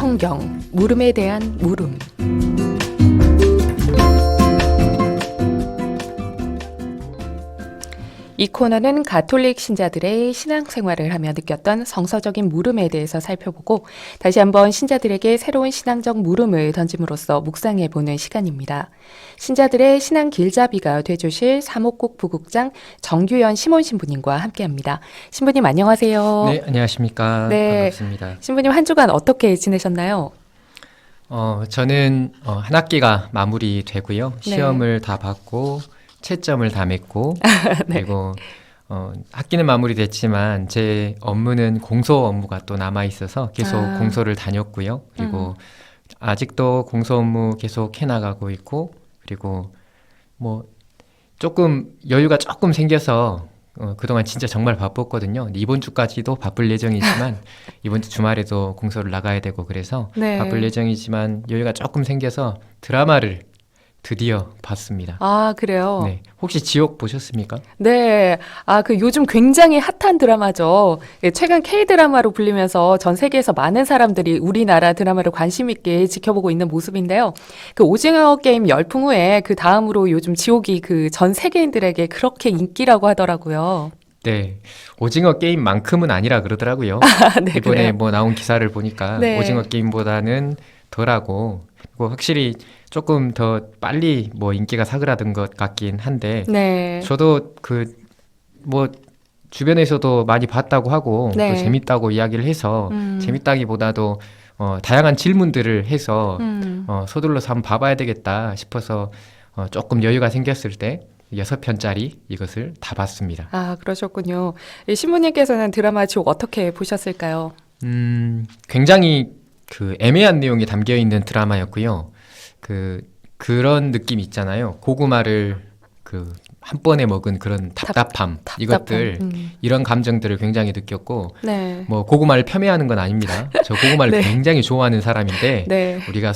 성경, 물음에 대한 물음. 이 코너는 가톨릭 신자들의 신앙생활을 하며 느꼈던 성서적인 물음에 대해서 살펴보고 다시 한번 신자들에게 새로운 신앙적 물음을 던짐으로써 묵상해보는 시간입니다. 신자들의 신앙 길잡이가 되주실 사목국 부국장 정규현 시몬 신부님과 함께합니다. 신부님 안녕하세요. 네, 안녕하십니까. 네, 반갑습니다. 신부님 한 주간 어떻게 지내셨나요? 저는 한 학기가 마무리되고요. 네. 시험을 다 받고 채점을 다 맺고 네. 그리고 학기는 마무리됐지만 제 업무는 공소 업무가 또 남아 있어서 계속 공소를 다녔고요. 그리고 아직도 공소 업무 계속 해나가고 있고 그리고 뭐 조금 여유가 조금 생겨서 그동안 진짜 정말 바빴거든요. 이번 주까지도 바쁠 예정이지만 이번 주 주말에도 공소를 나가야 되고 그래서 네. 바쁠 예정이지만 여유가 조금 생겨서 드라마를 드디어 봤습니다. 아, 그래요? 네, 혹시 지옥 보셨습니까? 네. 그 요즘 굉장히 핫한 드라마죠. 예, 최근 K-드라마로 불리면서 전 세계에서 많은 사람들이 우리나라 드라마를 관심 있게 지켜보고 있는 모습인데요. 그 오징어 게임 열풍 후에 그 다음으로 요즘 지옥이 그 전 세계인들에게 그렇게 인기라고 하더라고요. 네, 오징어 게임만큼은 아니라 그러더라고요. 네, 이번에 그래요? 뭐 나온 기사를 보니까 네. 오징어 게임보다는 덜하고 그리고 확실히 조금 더 빨리 뭐 인기가 사그라든 것 같긴 한데 네. 저도 뭐 주변에서도 많이 봤다고 하고 네. 또 재밌다고 이야기를 해서 재밌다기보다도 다양한 질문들을 해서 서둘러서 한번 봐봐야 되겠다 싶어서 조금 여유가 생겼을 때 6편짜리 이것을 다 봤습니다. 아, 그러셨군요. 이 신부님께서는 드라마 지옥 어떻게 보셨을까요? 굉장히 애매한 내용이 담겨 있는 드라마였고요. 그런 느낌 있잖아요. 고구마를 한 번에 먹은 그런 답답함, 이것들 이런 감정들을 굉장히 느꼈고 네. 뭐 고구마를 폄훼하는 건 아닙니다. 저 고구마를 네. 굉장히 좋아하는 사람인데 네. 우리가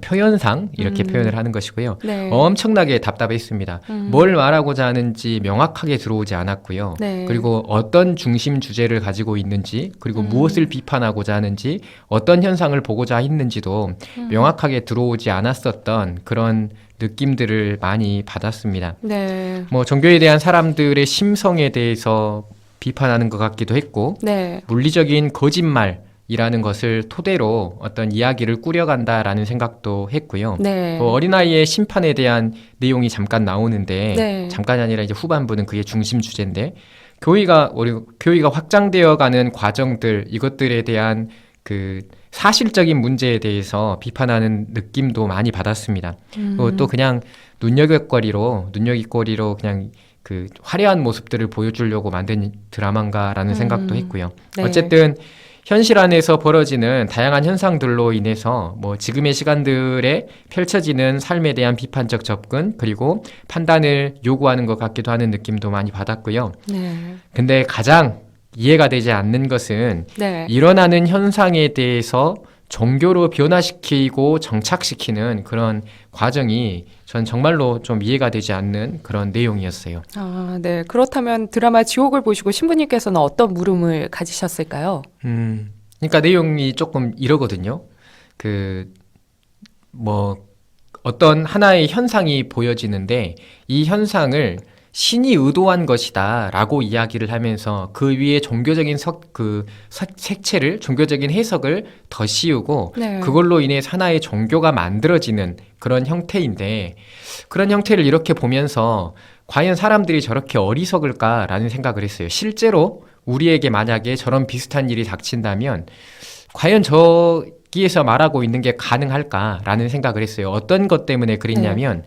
표현상 이렇게 표현을 하는 것이고요. 네. 엄청나게 답답했습니다. 뭘 말하고자 하는지 명확하게 들어오지 않았고요. 네. 그리고 어떤 중심 주제를 가지고 있는지 그리고 무엇을 비판하고자 하는지 어떤 현상을 보고자 했는지도 명확하게 들어오지 않았었던 그런 느낌들을 많이 받았습니다. 네. 뭐 종교에 대한 사람들의 심성에 대해서 비판하는 것 같기도 했고 네. 물리적인 거짓말이라는 것을 토대로 어떤 이야기를 꾸려간다라는 생각도 했고요. 네. 어린아이의 심판에 대한 내용이 잠깐 나오는데 네. 잠깐이 아니라 이제 후반부는 그게 중심 주제인데 교회가 확장되어가는 과정들 이것들에 대한 사실적인 문제에 대해서 비판하는 느낌도 많이 받았습니다. 그리고 또 그냥 눈여깃거리로 그냥 화려한 모습들을 보여주려고 만든 드라마인가라는 생각도 했고요. 네. 어쨌든 현실 안에서 벌어지는 다양한 현상들로 인해서 뭐 지금의 시간들에 펼쳐지는 삶에 대한 비판적 접근 그리고 판단을 요구하는 것 같기도 하는 느낌도 많이 받았고요. 네. 근데 가장 이해가 되지 않는 것은 네. 일어나는 현상에 대해서 종교로 변화시키고 정착시키는 그런 과정이 전 정말로 좀 이해가 되지 않는 그런 내용이었어요. 아, 네. 그렇다면 드라마 지옥을 보시고 신부님께서는 어떤 물음을 가지셨을까요? 그러니까 내용이 조금 이러거든요. 어떤 하나의 현상이 보여지는데 이 현상을 신이 의도한 것이다 라고 이야기를 하면서 그 위에 종교적인 색채를 종교적인 해석을 더 씌우고 네. 그걸로 인해 하나의 종교가 만들어지는 그런 형태인데 그런 형태를 이렇게 보면서 과연 사람들이 저렇게 어리석을까라는 생각을 했어요. 실제로 우리에게 만약에 저런 비슷한 일이 닥친다면 과연 저기에서 말하고 있는 게 가능할까라는 생각을 했어요. 어떤 것 때문에 그랬냐면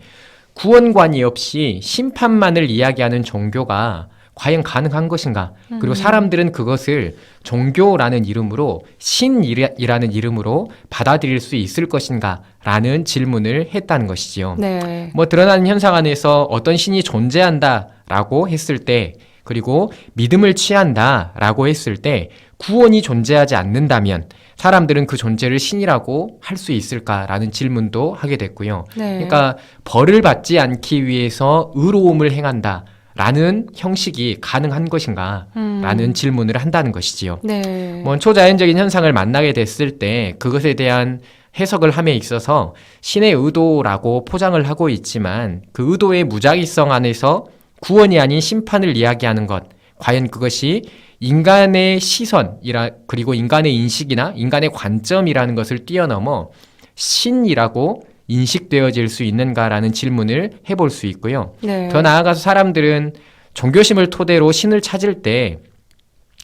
구원관이 없이 심판만을 이야기하는 종교가 과연 가능한 것인가? 그리고 사람들은 그것을 종교라는 이름으로 신이라는 이름으로 받아들일 수 있을 것인가? 라는 질문을 했다는 것이지요. 네. 뭐 드러나는 현상 안에서 어떤 신이 존재한다라고 했을 때 그리고 믿음을 취한다라고 했을 때 구원이 존재하지 않는다면 사람들은 그 존재를 신이라고 할 수 있을까라는 질문도 하게 됐고요. 네. 그러니까 벌을 받지 않기 위해서 의로움을 행한다 라는 형식이 가능한 것인가? 라는 질문을 한다는 것이지요. 네. 뭐 초자연적인 현상을 만나게 됐을 때 그것에 대한 해석을 함에 있어서 신의 의도라고 포장을 하고 있지만 그 의도의 무작위성 안에서 구원이 아닌 심판을 이야기하는 것, 과연 그것이 인간의 시선이라 그리고 인간의 인식이나 인간의 관점이라는 것을 뛰어넘어 신이라고 인식되어질 수 있는가라는 질문을 해볼 수 있고요. 네. 더 나아가서 사람들은 종교심을 토대로 신을 찾을 때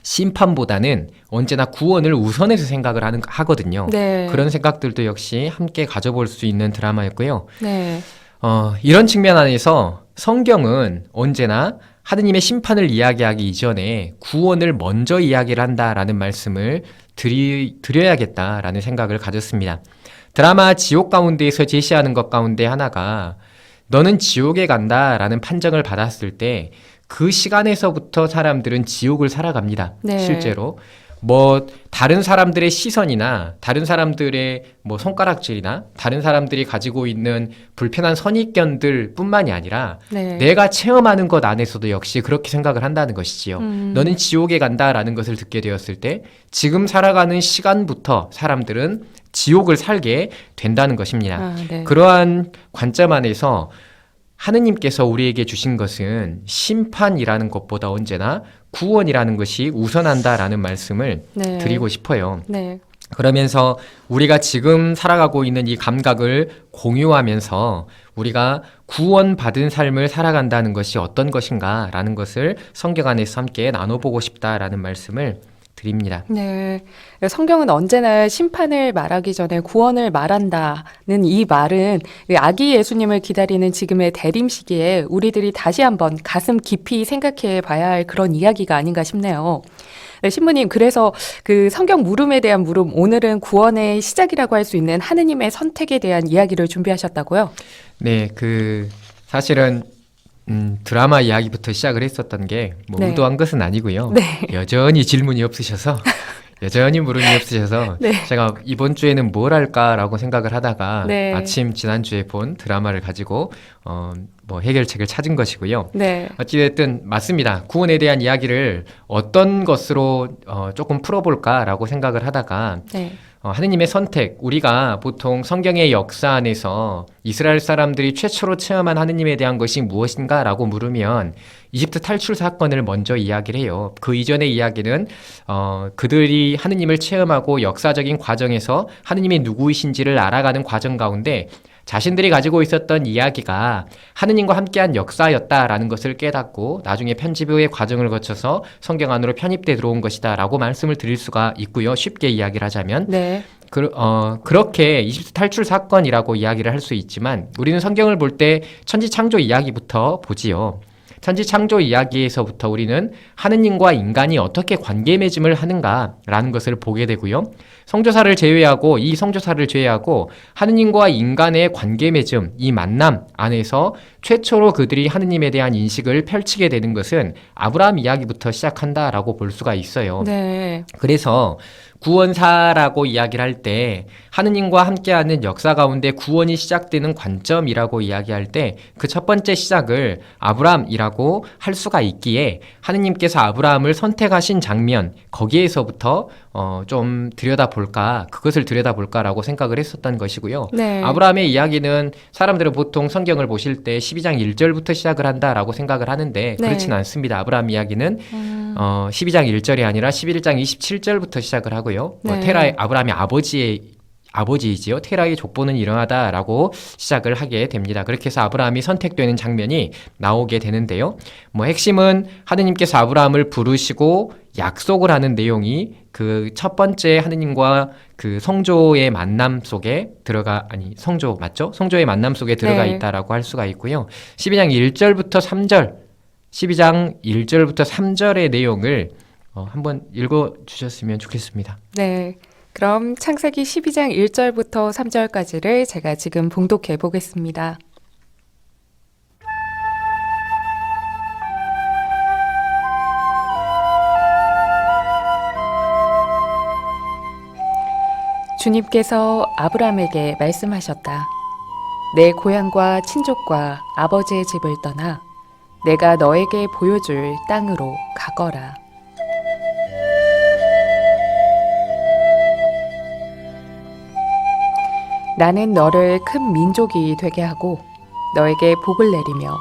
심판보다는 언제나 구원을 우선해서 생각을 하거든요. 네. 그런 생각들도 역시 함께 가져볼 수 있는 드라마였고요. 네. 이런 측면 안에서 성경은 언제나 하느님의 심판을 이야기하기 이전에 구원을 먼저 이야기를 한다라는 말씀을 드려야겠다라는 생각을 가졌습니다. 드라마 지옥 가운데에서 제시하는 것 가운데 하나가 너는 지옥에 간다라는 판정을 받았을 때 그 시간에서부터 사람들은 지옥을 살아갑니다. 네. 실제로. 뭐 다른 사람들의 시선이나 다른 사람들의 뭐 손가락질이나 다른 사람들이 가지고 있는 불편한 선입견들 뿐만이 아니라 네. 내가 체험하는 것 안에서도 역시 그렇게 생각을 한다는 것이지요. 너는 지옥에 간다라는 것을 듣게 되었을 때 지금 살아가는 시간부터 사람들은 지옥을 살게 된다는 것입니다. 아, 네. 그러한 관점 안에서 하느님께서 우리에게 주신 것은 심판이라는 것보다 언제나 구원이라는 것이 우선한다라는 말씀을 네. 드리고 싶어요. 네. 그러면서 우리가 지금 살아가고 있는 이 감각을 공유하면서 우리가 구원받은 삶을 살아간다는 것이 어떤 것인가라는 것을 성경 안에서 함께 나눠보고 싶다라는 말씀을 드립니다. 네. 성경은 언제나 심판을 말하기 전에 구원을 말한다는 이 말은 아기 예수님을 기다리는 지금의 대림 시기에 우리들이 다시 한번 가슴 깊이 생각해 봐야 할 그런 이야기가 아닌가 싶네요. 네, 신부님, 그래서 그 성경 물음에 대한 물음, 오늘은 구원의 시작이라고 할 수 있는 하느님의 선택에 대한 이야기를 준비하셨다고요? 네, 사실은 드라마 이야기부터 시작을 했었던 게 뭐 네. 의도한 것은 아니고요. 네. 여전히 질문이 없으셔서 여전히 물음이 없으셔서 네. 제가 이번 주에는 뭘 할까라고 생각을 하다가 네. 마침 지난주에 본 드라마를 가지고 뭐 해결책을 찾은 것이고요. 네. 어찌됐든 맞습니다. 구원에 대한 이야기를 어떤 것으로 조금 풀어볼까라고 생각을 하다가 네. 하느님의 선택, 우리가 보통 성경의 역사 안에서 이스라엘 사람들이 최초로 체험한 하느님에 대한 것이 무엇인가라고 물으면 이집트 탈출 사건을 먼저 이야기를 해요. 그 이전의 이야기는 그들이 하느님을 체험하고 역사적인 과정에서 하느님이 누구이신지를 알아가는 과정 가운데 자신들이 가지고 있었던 이야기가 하느님과 함께한 역사였다라는 것을 깨닫고 나중에 편집의 과정을 거쳐서 성경 안으로 편입돼 들어온 것이다라고 말씀을 드릴 수가 있고요. 쉽게 이야기를 하자면 네. 그렇게 이집트 탈출 사건이라고 이야기를 할 수 있지만 우리는 성경을 볼 때 천지창조 이야기부터 보지요. 천지창조 이야기에서부터 우리는 하느님과 인간이 어떻게 관계 맺음을 하는가라는 것을 보게 되고요. 성조사를 제외하고 하느님과 인간의 관계 맺음, 이 만남 안에서 최초로 그들이 하느님에 대한 인식을 펼치게 되는 것은 아브라함 이야기부터 시작한다라고 볼 수가 있어요. 네. 그래서 구원사라고 이야기를 할 때 하느님과 함께하는 역사 가운데 구원이 시작되는 관점이라고 이야기할 때 그 첫 번째 시작을 아브라함이라고 할 수가 있기에 하느님께서 아브라함을 선택하신 장면 거기에서부터 그것을 들여다볼까라고 생각을 했었던 것이고요. 네. 아브라함의 이야기는 사람들은 보통 성경을 보실 때 12장 1절부터 시작을 한다라고 생각을 하는데 그렇진 않습니다. 아브라함 이야기는 12장 1절이 아니라 11장 27절부터 시작을 하고요. 네. 아브라함의 아버지이지요. 테라의 족보는 이러하다라고 시작을 하게 됩니다. 그렇게 해서 아브라함이 선택되는 장면이 나오게 되는데요. 핵심은 하느님께서 아브라함을 부르시고 약속을 하는 내용이 그 첫 번째 하느님과 그 성조의 만남 속에 성조 맞죠? 성조의 만남 속에 들어가 네. 있다라고 할 수가 있고요. 12장 1절부터 3절의 내용을 한번 읽어주셨으면 좋겠습니다. 네. 그럼 창세기 12장 1절부터 3절까지를 제가 지금 봉독해 보겠습니다. 주님께서 아브라함에게 말씀하셨다. 내 고향과 친족과 아버지의 집을 떠나 내가 너에게 보여줄 땅으로 가거라. 나는 너를 큰 민족이 되게 하고 너에게 복을 내리며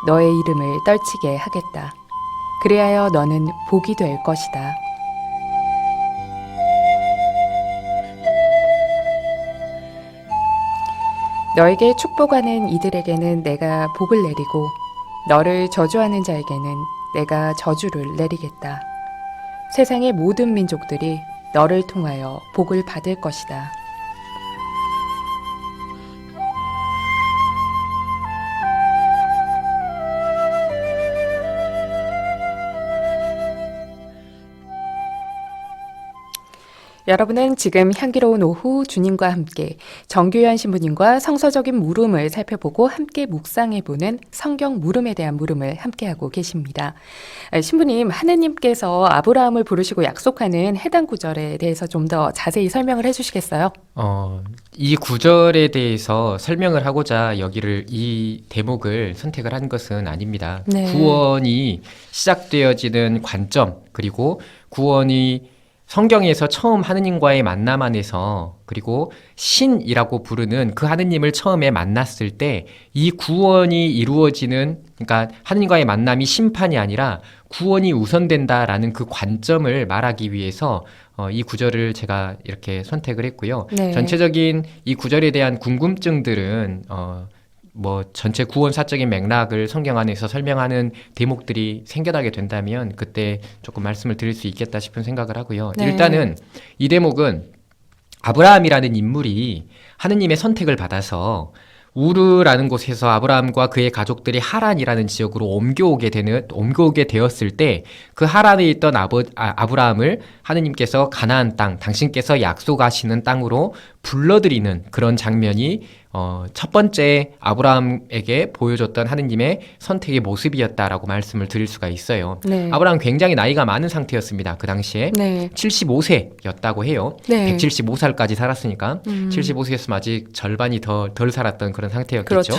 너의 이름을 떨치게 하겠다. 그리하여 너는 복이 될 것이다. 너에게 축복하는 이들에게는 내가 복을 내리고 너를 저주하는 자에게는 내가 저주를 내리겠다. 세상의 모든 민족들이 너를 통하여 복을 받을 것이다. 여러분은 지금 향기로운 오후 주님과 함께 정규현 신부님과 성서적인 물음을 살펴보고 함께 묵상해보는 성경 물음에 대한 물음을 함께하고 계십니다. 신부님, 하느님께서 아브라함을 부르시고 약속하는 해당 구절에 대해서 좀 더 자세히 설명을 해주시겠어요? 이 구절에 대해서 설명을 하고자 이 대목을 선택을 한 것은 아닙니다. 네. 구원이 시작되어지는 관점, 그리고 구원이 성경에서 처음 하느님과의 만남 안에서, 그리고 신이라고 부르는 그 하느님을 처음에 만났을 때 이 구원이 이루어지는, 그러니까 하느님과의 만남이 심판이 아니라 구원이 우선된다라는 그 관점을 말하기 위해서 이 구절을 제가 이렇게 선택을 했고요. 네. 전체적인 이 구절에 대한 궁금증들은 전체 구원 사적인 맥락을 성경 안에서 설명하는 대목들이 생겨나게 된다면 그때 조금 말씀을 드릴 수 있겠다 싶은 생각을 하고요. 네. 일단은 이 대목은 아브라함이라는 인물이 하느님의 선택을 받아서 우르라는 곳에서 아브라함과 그의 가족들이 하란이라는 지역으로 옮겨오게 되었을 때 그 하란에 있던 아브라함을 하느님께서 가나안 땅, 당신께서 약속하시는 땅으로 불러들이는 그런 장면이 첫 번째 아브라함에게 보여줬던 하느님의 선택의 모습이었다라고 말씀을 드릴 수가 있어요. 네. 아브라함 굉장히 나이가 많은 상태였습니다. 그 당시에. 네. 75세였다고 해요. 네. 175살까지 살았으니까 75세였으면 아직 절반이 덜 살았던 그런 상태였겠죠. 그렇죠.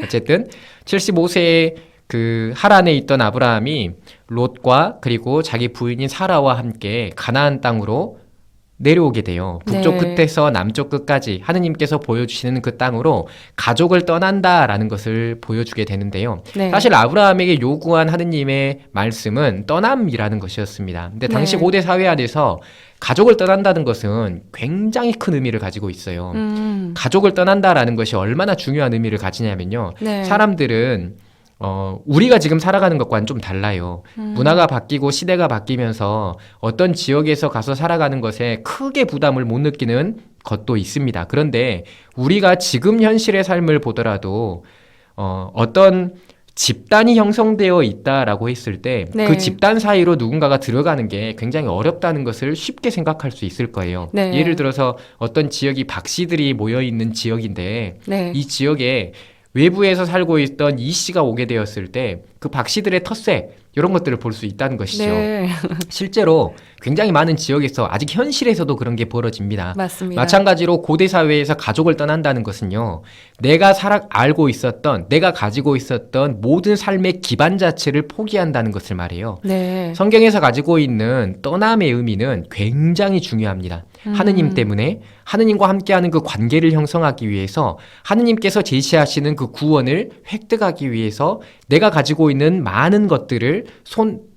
어쨌든 75세에 그 하란에 있던 아브라함이 롯과 그리고 자기 부인인 사라와 함께 가나안 땅으로 내려오게 돼요. 북쪽 네. 끝에서 남쪽 끝까지 하느님께서 보여주시는 그 땅으로 가족을 떠난다라는 것을 보여주게 되는데요. 네. 사실 아브라함에게 요구한 하느님의 말씀은 떠남이라는 것이었습니다. 근데 당시 네. 고대 사회 안에서 가족을 떠난다는 것은 굉장히 큰 의미를 가지고 있어요. 가족을 떠난다라는 것이 얼마나 중요한 의미를 가지냐면요. 네. 사람들은 우리가 지금 살아가는 것과는 좀 달라요. 문화가 바뀌고 시대가 바뀌면서 어떤 지역에서 가서 살아가는 것에 크게 부담을 못 느끼는 것도 있습니다. 그런데 우리가 지금 현실의 삶을 보더라도 어떤 집단이 형성되어 있다라고 했을 때 그 네. 집단 사이로 누군가가 들어가는 게 굉장히 어렵다는 것을 쉽게 생각할 수 있을 거예요. 네. 예를 들어서 어떤 지역이 박씨들이 모여 있는 지역인데 네. 이 지역에 외부에서 살고 있던 이 씨가 오게 되었을 때 그 박씨들의 텃세 이런 것들을 볼 수 있다는 것이죠. 네. 실제로 굉장히 많은 지역에서 아직 현실에서도 그런 게 벌어집니다. 맞습니다. 마찬가지로 고대 사회에서 가족을 떠난다는 것은요. 내가 알고 있었던, 내가 가지고 있었던 모든 삶의 기반 자체를 포기한다는 것을 말해요. 네. 성경에서 가지고 있는 떠남의 의미는 굉장히 중요합니다. 하느님 때문에 하느님과 함께하는 그 관계를 형성하기 위해서 하느님께서 제시하시는 그 구원을 획득하기 위해서 내가 가지고 있는 많은 것들을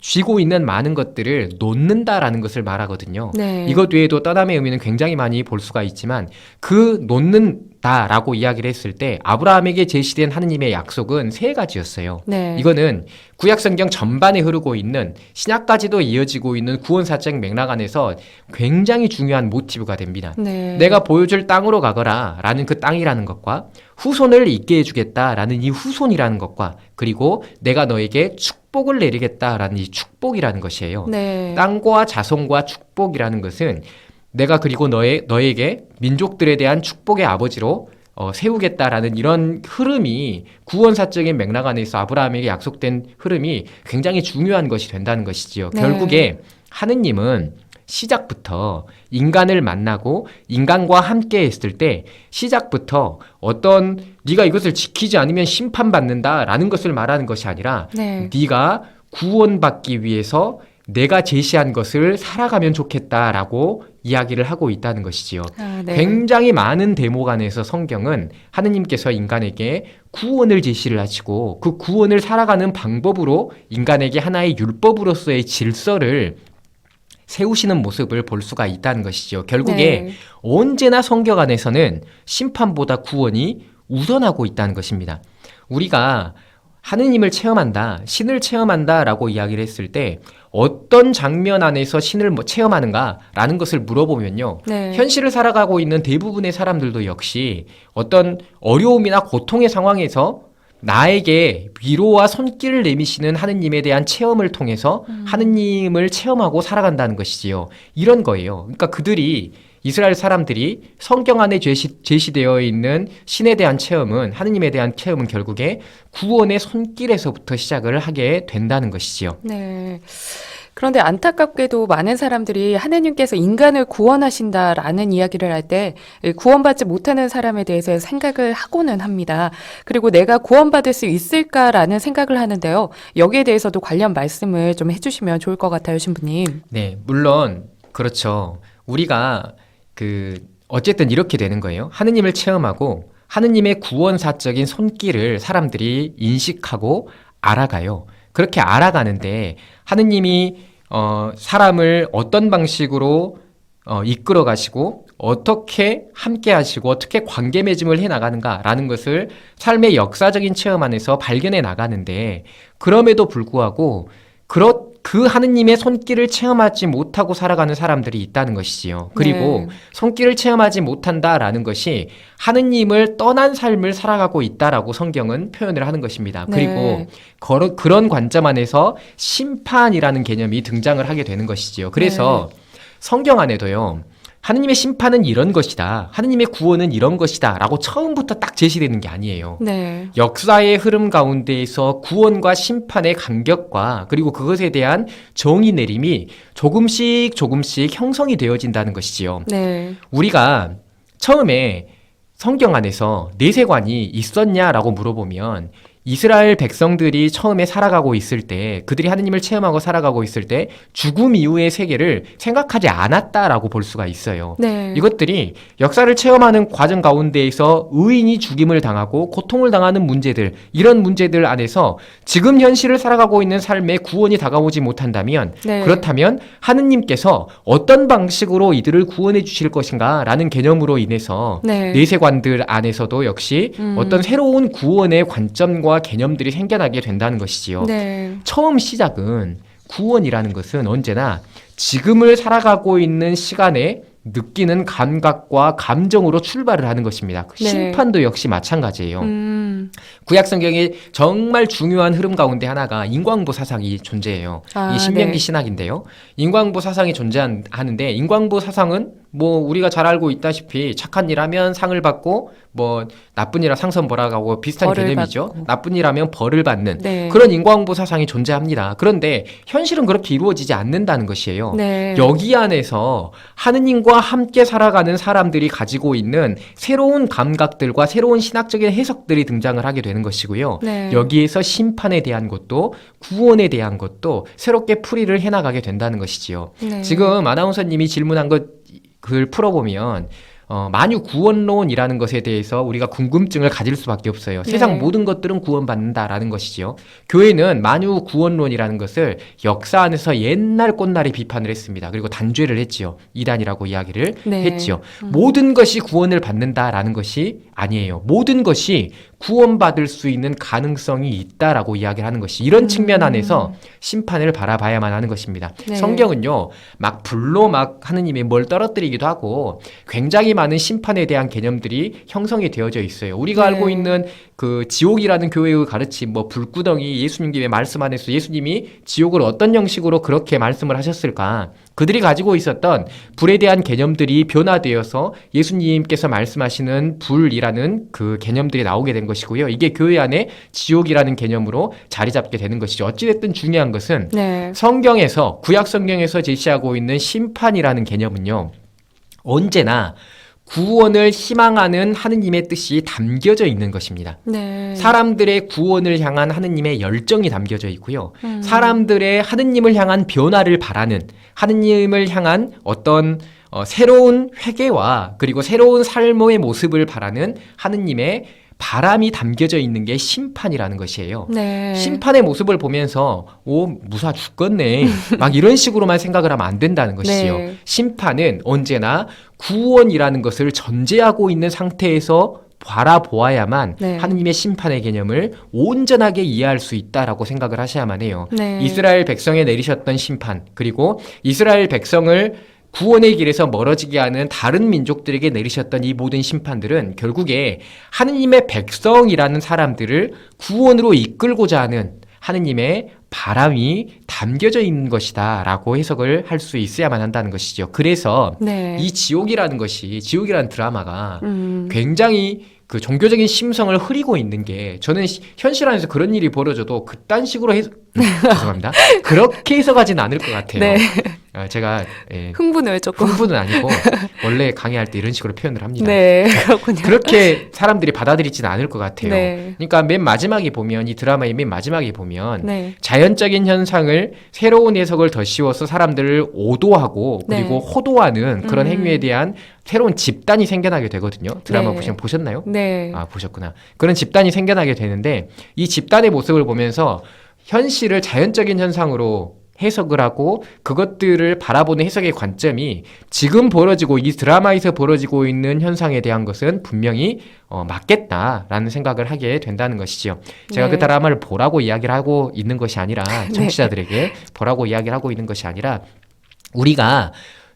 쥐고 있는 많은 것들을 놓는다라는 것을 말하거든요. 네. 이것 외에도 떠남의 의미는 굉장히 많이 볼 수가 있지만 그 놓는다라고 이야기를 했을 때 아브라함에게 제시된 하느님의 약속은 세 가지였어요. 네. 이거는 구약성경 전반에 흐르고 있는 신약까지도 이어지고 있는 구원사적 맥락 안에서 굉장히 중요한 모티브가 됩니다. 네. 내가 보여줄 땅으로 가거라 라는 그 땅이라는 것과 후손을 있게 해주겠다라는 이 후손이라는 것과 그리고 내가 너에게 축복을 내리겠다라는 이 축복이라는 것이에요. 네. 땅과 자손과 축복이라는 것은 내가 그리고 너에게 민족들에 대한 축복의 아버지로 세우겠다라는 이런 흐름이 구원사적인 맥락 안에서 아브라함에게 약속된 흐름이 굉장히 중요한 것이 된다는 것이지요. 네. 결국에 하느님은 시작부터 인간을 만나고 인간과 함께 했을 때 시작부터 어떤 네가 이것을 지키지 않으면 심판받는다라는 것을 말하는 것이 아니라 네. 네가 구원받기 위해서 내가 제시한 것을 살아가면 좋겠다라고 이야기를 하고 있다는 것이지요. 네. 굉장히 많은 대목 안에서 성경은 하느님께서 인간에게 구원을 제시를 하시고 그 구원을 살아가는 방법으로 인간에게 하나의 율법으로서의 질서를 세우시는 모습을 볼 수가 있다는 것이죠. 결국에 네. 언제나 성경 안에서는 심판보다 구원이 우선하고 있다는 것입니다. 우리가 하느님을 체험한다, 신을 체험한다 라고 이야기를 했을 때 어떤 장면 안에서 신을 체험하는가라는 것을 물어보면요. 네. 현실을 살아가고 있는 대부분의 사람들도 역시 어떤 어려움이나 고통의 상황에서 나에게 위로와 손길을 내미시는 하느님에 대한 체험을 통해서 하느님을 체험하고 살아간다는 것이지요. 이런 거예요. 그러니까 그들이 이스라엘 사람들이 성경 안에 제시되어 있는 신에 대한 체험은 하느님에 대한 체험은 결국에 구원의 손길에서부터 시작을 하게 된다는 것이지요. 네. 그런데 안타깝게도 많은 사람들이 하느님께서 인간을 구원하신다라는 이야기를 할 때 구원받지 못하는 사람에 대해서 생각을 하고는 합니다. 그리고 내가 구원받을 수 있을까라는 생각을 하는데요. 여기에 대해서도 관련 말씀을 좀 해주시면 좋을 것 같아요, 신부님. 네, 물론 그렇죠. 우리가 어쨌든 이렇게 되는 거예요. 하느님을 체험하고 하느님의 구원사적인 손길을 사람들이 인식하고 알아가요. 그렇게 알아가는데 하느님이 사람을 어떤 방식으로 이끌어 가시고 어떻게 함께 하시고 어떻게 관계 맺음을 해 나가는가라는 것을 삶의 역사적인 체험 안에서 발견해 나가는데 그럼에도 불구하고 그 하느님의 손길을 체험하지 못하고 살아가는 사람들이 있다는 것이지요. 그리고 네. 손길을 체험하지 못한다라는 것이 하느님을 떠난 삶을 살아가고 있다라고 성경은 표현을 하는 것입니다. 네. 그리고 그런 관점 안에서 심판이라는 개념이 등장을 하게 되는 것이지요. 그래서 성경 안에도요. 하느님의 심판은 이런 것이다. 하느님의 구원은 이런 것이다. 라고 처음부터 딱 제시되는 게 아니에요. 네. 역사의 흐름 가운데에서 구원과 심판의 간격과 그리고 그것에 대한 정의 내림이 조금씩 형성이 되어진다는 것이지요. 네. 우리가 처음에 성경 안에서 내세관이 있었냐라고 물어보면 이스라엘 백성들이 처음에 살아가고 있을 때 그들이 하느님을 체험하고 살아가고 있을 때 죽음 이후의 세계를 생각하지 않았다라고 볼 수가 있어요. 네. 이것들이 역사를 체험하는 과정 가운데에서 의인이 죽임을 당하고 고통을 당하는 문제들, 이런 문제들 안에서 지금 현실을 살아가고 있는 삶에 구원이 다가오지 못한다면 네. 그렇다면 하느님께서 어떤 방식으로 이들을 구원해 주실 것인가 라는 개념으로 인해서 네. 내세관들 안에서도 역시 어떤 새로운 구원의 관점과 개념들이 생겨나게 된다는 것이지요. 네. 처음 시작은 구원이라는 것은 언제나 지금을 살아가고 있는 시간에 느끼는 감각과 감정으로 출발을 하는 것입니다. 네. 심판도 역시 마찬가지예요. 구약 성경의 정말 중요한 흐름 가운데 하나가 인광보 사상이 존재해요. 이 신명기 네. 신학인데요. 인광보 사상이 존재하는데 인광보 사상은 뭐 우리가 잘 알고 있다시피 착한 일 하면 상을 받고 뭐 나쁜 일 하면 상선 벌어가고 비슷한 벌을 개념이죠. 받고. 나쁜 일 하면 벌을 받는 네. 그런 인광보 사상이 존재합니다. 그런데 현실은 그렇게 이루어지지 않는다는 것이에요. 네. 여기 안에서 하느님과 함께 살아가는 사람들이 가지고 있는 새로운 감각들과 새로운 신학적인 해석들이 등장을 하게 되는 것이고요. 네. 여기에서 심판에 대한 것도 구원에 대한 것도 새롭게 풀이를 해나가게 된다는 것이지요. 네. 지금 아나운서님이 질문한 글 풀어보면 만유 구원론이라는 것에 대해서 우리가 궁금증을 가질 수밖에 없어요. 네. 세상 모든 것들은 구원받는다라는 것이죠. 교회는 만유 구원론이라는 것을 역사 안에서 옛날 꽃날이 비판을 했습니다. 그리고 단죄를 했지요. 이단이라고 이야기를 네. 했지요. 모든 것이 구원을 받는다라는 것이 아니에요. 모든 것이 구원받을 수 있는 가능성이 있다라고 이야기를 하는 것이 이런 측면 안에서 심판을 바라봐야만 하는 것입니다. 네. 성경은요, 막 불로 막 하느님이 뭘 떨어뜨리기도 하고 굉장히 많은 심판에 대한 개념들이 형성이 되어져 있어요. 우리가 네. 알고 있는 그 지옥이라는 교회의 가르침, 뭐 불구덩이, 예수님의 말씀 안에서 예수님이 지옥을 어떤 형식으로 그렇게 말씀을 하셨을까? 그들이 가지고 있었던 불에 대한 개념들이 변화되어서 예수님께서 말씀하시는 불이라는 그 개념들이 나오게 된 것이고요. 이게 교회 안에 지옥이라는 개념으로 자리 잡게 되는 것이죠. 어찌됐든 중요한 것은 네. 성경에서 구약 성경에서 제시하고 있는 심판이라는 개념은요. 언제나 구원을 희망하는 하느님의 뜻이 담겨져 있는 것입니다. 네. 사람들의 구원을 향한 하느님의 열정이 담겨져 있고요. 음. 사람들의 하느님을 향한 변화를 바라는 하느님을 향한 어떤 새로운 회개와 그리고 새로운 삶의 모습을 바라는 하느님의 바람이 담겨져 있는 게 심판이라는 것이에요. 네. 심판의 모습을 보면서 무사 죽겠네 막 이런 식으로만 생각을 하면 안 된다는 것이지요. 네. 심판은 언제나 구원이라는 것을 전제하고 있는 상태에서 바라보아야만 네. 하느님의 심판의 개념을 온전하게 이해할 수 있다라고 생각을 하셔야만 해요. 네. 이스라엘 백성에 내리셨던 심판, 그리고 이스라엘 백성을 구원의 길에서 멀어지게 하는 다른 민족들에게 내리셨던 이 모든 심판들은 결국에 하느님의 백성이라는 사람들을 구원으로 이끌고자 하는 하느님의 바람이 담겨져 있는 것이다 라고 해석을 할 수 있어야만 한다는 것이죠. 그래서 네. 이 지옥이라는 지옥이라는 드라마가 굉장히 그 종교적인 심성을 흐리고 있는 게 저는 현실 안에서 그런 일이 벌어져도 그딴 식으로 죄송합니다. 그렇게 해석하지는 않을 것 같아요. 네. 제가 흥분을 조금. 흥분은 아니고 원래 강의할 때 이런 식으로 표현을 합니다. 네, 그렇군요. 그렇게 사람들이 받아들이지는 않을 것 같아요. 네. 그러니까 맨 마지막에 보면 이 드라마의 맨 마지막에 보면 네. 자연적인 현상을 새로운 해석을 더 씌워서 사람들을 오도하고 그리고 네. 호도하는 그런 행위에 대한 새로운 집단이 생겨나게 되거든요. 드라마 네. 보셨나요? 네. 아, 보셨구나. 그런 집단이 생겨나게 되는데 이 집단의 모습을 보면서 현실을 자연적인 현상으로 해석을 하고 그것들을 바라보는 해석의 관점이 지금 벌어지고 이 드라마에서 벌어지고 있는 현상에 대한 것은 분명히 맞겠다라는 생각을 하게 된다는 것이죠. 제가 네. 그 드라마를 보라고 이야기를 하고 있는 것이 아니라 청취자들에게 보라고 이야기를 하고 있는 것이 아니라 우리가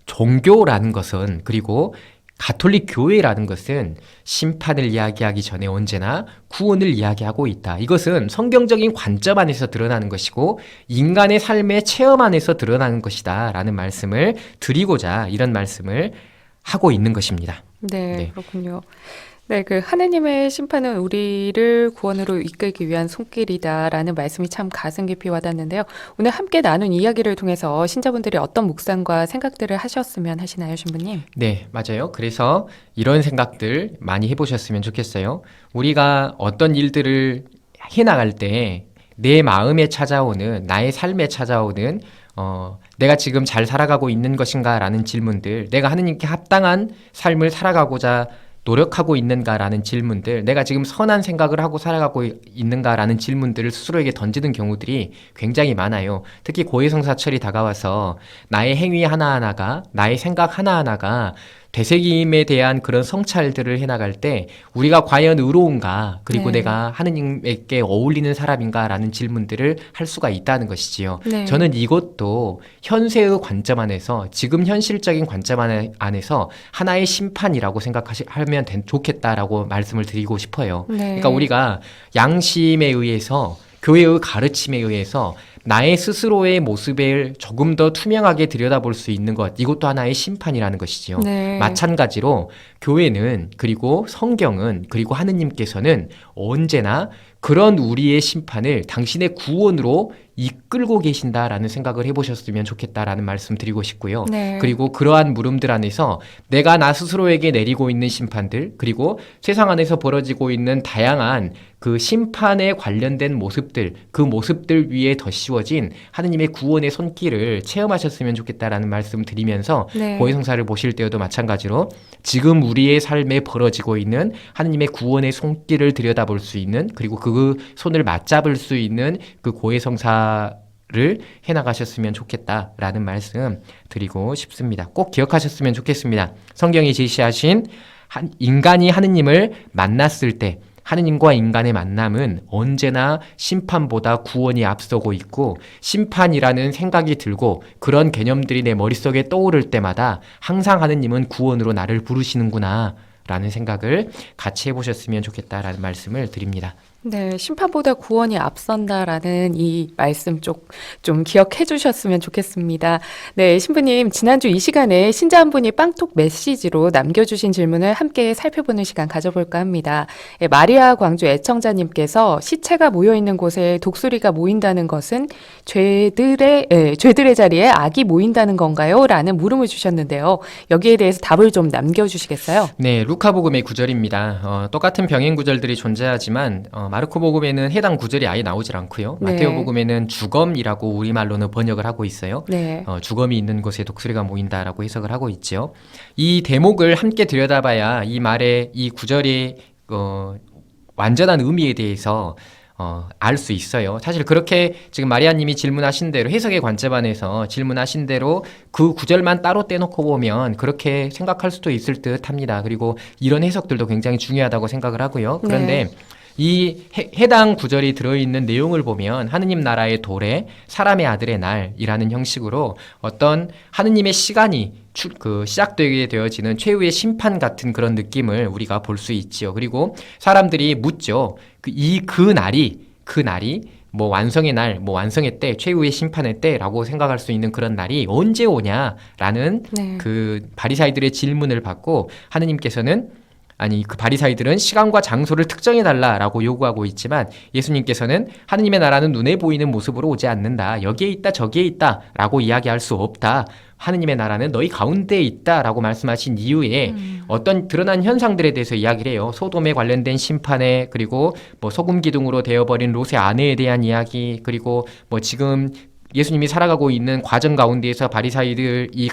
종교라는 것은 그리고 가톨릭 교회라는 것은 심판을 이야기하기 전에 언제나 구원을 이야기하고 있다. 이것은 성경적인 관점 안에서 드러나는 것이고 인간의 삶의 체험 안에서 드러나는 것이다 라는 말씀을 드리고자 이런 말씀을 하고 있는 것입니다. 네, 네. 그렇군요. 네, 그 하느님의 심판은 우리를 구원으로 이끌기 위한 손길이다라는 말씀이 참 가슴 깊이 와닿는데요. 오늘 함께 나눈 이야기를 통해서 신자분들이 어떤 묵상과 생각들을 하셨으면 하시나요, 신부님? 네, 맞아요. 그래서 이런 생각들 많이 해보셨으면 좋겠어요. 우리가 어떤 일들을 해나갈 때 내 마음에 찾아오는, 나의 삶에 찾아오는 내가 지금 잘 살아가고 있는 것인가 라는 질문들, 내가 하느님께 합당한 삶을 살아가고자 노력하고 있는가라는 질문들, 내가 지금 선한 생각을 하고 살아가고 있는가라는 질문들을 스스로에게 던지는 경우들이 굉장히 많아요. 특히 고해성사철이 다가와서 나의 행위 하나하나가, 나의 생각 하나하나가 되새김에 대한 그런 성찰들을 해나갈 때 우리가 과연 의로운가, 그리고 네. 내가 하느님께 어울리는 사람인가라는 질문들을 할 수가 있다는 것이지요. 네. 저는 이것도 현세의 관점 안에서, 지금 현실적인 관점 안에서 하나의 심판이라고 생각하면 좋겠다라고 말씀을 드리고 싶어요. 네. 그러니까 우리가 양심에 의해서, 교회의 가르침에 의해서 나의 스스로의 모습을 조금 더 투명하게 들여다볼 수 있는 것, 이것도 하나의 심판이라는 것이지요. 네. 마찬가지로 교회는, 그리고 성경은, 그리고 하느님께서는 언제나 그런 우리의 심판을 당신의 구원으로 이끌고 계신다라는 생각을 해보셨으면 좋겠다라는 말씀 드리고 싶고요. 네. 그리고 그러한 물음들 안에서 내가 나 스스로에게 내리고 있는 심판들, 그리고 세상 안에서 벌어지고 있는 다양한 그 심판에 관련된 모습들, 그 모습들 위에 더 씌워진 하느님의 구원의 손길을 체험하셨으면 좋겠다라는 말씀 드리면서 네. 고해성사를 보실 때에도 마찬가지로 지금 우리의 삶에 벌어지고 있는 하느님의 구원의 손길을 들여다볼 수 있는, 그리고 그 손을 맞잡을 수 있는 그 고해성사를 해나가셨으면 좋겠다라는 말씀 드리고 싶습니다. 꼭 기억하셨으면 좋겠습니다. 성경이 제시하신 인간이 하느님을 만났을 때 하느님과 인간의 만남은 언제나 심판보다 구원이 앞서고 있고, 심판이라는 생각이 들고 그런 개념들이 내 머릿속에 떠오를 때마다 항상 하느님은 구원으로 나를 부르시는구나 라는 생각을 같이 해보셨으면 좋겠다라는 말씀을 드립니다. 네, 심판보다 구원이 앞선다라는 이 말씀 좀 기억해 주셨으면 좋겠습니다. 네, 신부님, 지난주 이 시간에 신자 한 분이 빵톡 메시지로 남겨주신 질문을 함께 살펴보는 시간 가져볼까 합니다. 마리아 광주 애청자님께서 시체가 모여있는 곳에 독수리가 모인다는 것은 죄들의 자리에 악이 모인다는 건가요? 라는 물음을 주셨는데요. 여기에 대해서 답을 좀 남겨주시겠어요? 네, 루카복음의 구절입니다. 똑같은 병행 구절들이 존재하지만 마르코복음에는 해당 구절이 아예 나오질 않고요. 네. 마테오복음에는 주검이라고 우리말로는 번역을 하고 있어요. 네. 주검이 있는 곳에 독수리가 모인다라고 해석을 하고 있죠. 이 대목을 함께 들여다봐야 이 말의 이 구절의 완전한 의미에 대해서 알 수 있어요. 사실 그렇게 지금 마리아님이 질문하신 대로 해석의 관점안에서 질문하신 대로 그 구절만 따로 떼놓고 보면 그렇게 생각할 수도 있을 듯 합니다. 그리고 이런 해석들도 굉장히 중요하다고 생각을 하고요. 그런데 이 해당 구절이 들어있는 내용을 보면 하느님 나라의 도래, 사람의 아들의 날이라는 형식으로 어떤 하느님의 시간이 시작되게 되어지는 최후의 심판 같은 그런 느낌을 우리가 볼 수 있지요. 그리고 사람들이 묻죠. 그 날이 뭐 완성의 날, 뭐 완성의 때, 최후의 심판의 때라고 생각할 수 있는 그런 날이 언제 오냐라는 그 바리사이들의 질문을 받고 하느님께서는 그 바리사이들은 시간과 장소를 특정해달라라고 요구하고 있지만 예수님께서는 하느님의 나라는 눈에 보이는 모습으로 오지 않는다. 여기에 있다 저기에 있다 라고 이야기할 수 없다. 하느님의 나라는 너희 가운데에 있다라고 말씀하신 이후에 어떤 드러난 현상들에 대해서 이야기를 해요. 소돔에 관련된 심판에, 그리고 뭐 소금 기둥으로 되어버린 롯의 아내에 대한 이야기, 그리고 뭐 지금 예수님이 살아가고 있는 과정 가운데에서 바리사이들 이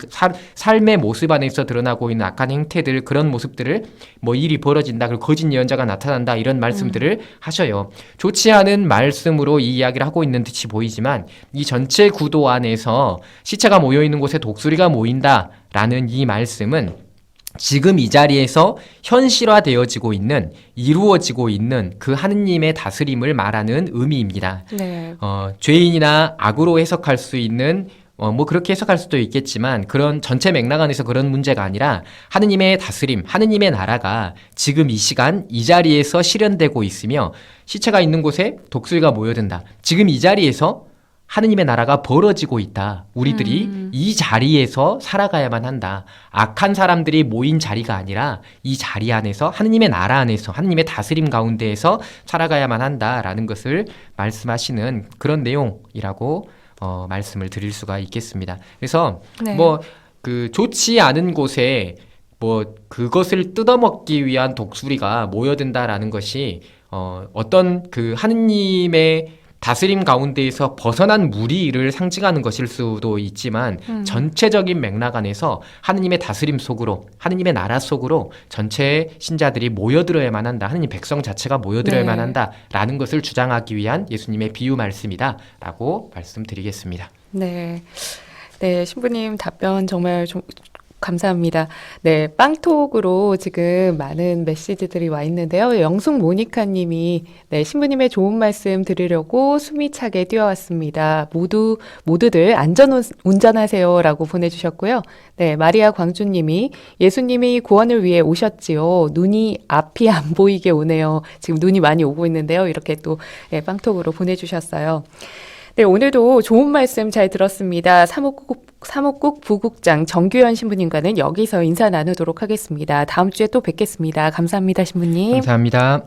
삶의 모습 안에서 드러나고 있는 악한 행태들, 그런 모습들을 뭐 일이 벌어진다, 그리고 거짓 예언자가 나타난다, 이런 말씀들을 하셔요. 좋지 않은 말씀으로 이 이야기를 하고 있는 듯이 보이지만 이 전체 구도 안에서 시체가 모여있는 곳에 독수리가 모인다라는 이 말씀은 지금 이 자리에서 현실화되어지고 있는, 이루어지고 있는 그 하느님의 다스림을 말하는 의미입니다. 네. 죄인이나 악으로 해석할 수 있는 뭐 그렇게 해석할 수도 있겠지만 그런 전체 맥락 안에서 그런 문제가 아니라 하느님의 다스림, 하느님의 나라가 지금 이 시간 이 자리에서 실현되고 있으며 시체가 있는 곳에 독수리가 모여든다. 지금 이 자리에서 하느님의 나라가 벌어지고 있다. 우리들이 이 자리에서 살아가야만 한다. 악한 사람들이 모인 자리가 아니라 이 자리 안에서 하느님의 나라 안에서 하느님의 다스림 가운데에서 살아가야만 한다라는 것을 말씀하시는 그런 내용이라고 말씀을 드릴 수가 있겠습니다. 그래서 좋지 않은 곳에 그것을 뜯어먹기 위한 독수리가 모여든다라는 것이 어떤 그 하느님의 다스림 가운데에서 벗어난 무리를 상징하는 것일 수도 있지만 전체적인 맥락 안에서 하느님의 다스림 속으로, 하느님의 나라 속으로 전체 신자들이 모여들어야만 한다. 하느님 백성 자체가 모여들어야만 한다라는 것을 주장하기 위한 예수님의 비유 말씀이다라고 말씀드리겠습니다. 네, 신부님 답변 정말 감사합니다. 네, 빵톡으로 지금 많은 메시지들이 와 있는데요. 영숙 모니카 님이 신부님의 좋은 말씀 들으려고 숨이 차게 뛰어왔습니다. 모두들 안전 운전하세요 라고 보내주셨고요. 네, 마리아 광주 님이 예수님이 구원을 위해 오셨지요. 앞이 안 보이게 오네요. 지금 눈이 많이 오고 있는데요. 이렇게 또 빵톡으로 보내주셨어요. 네, 오늘도 좋은 말씀 잘 들었습니다. 사목국 부국장 정규현 신부님과는 여기서 인사 나누도록 하겠습니다. 다음 주에 또 뵙겠습니다. 감사합니다, 신부님. 감사합니다.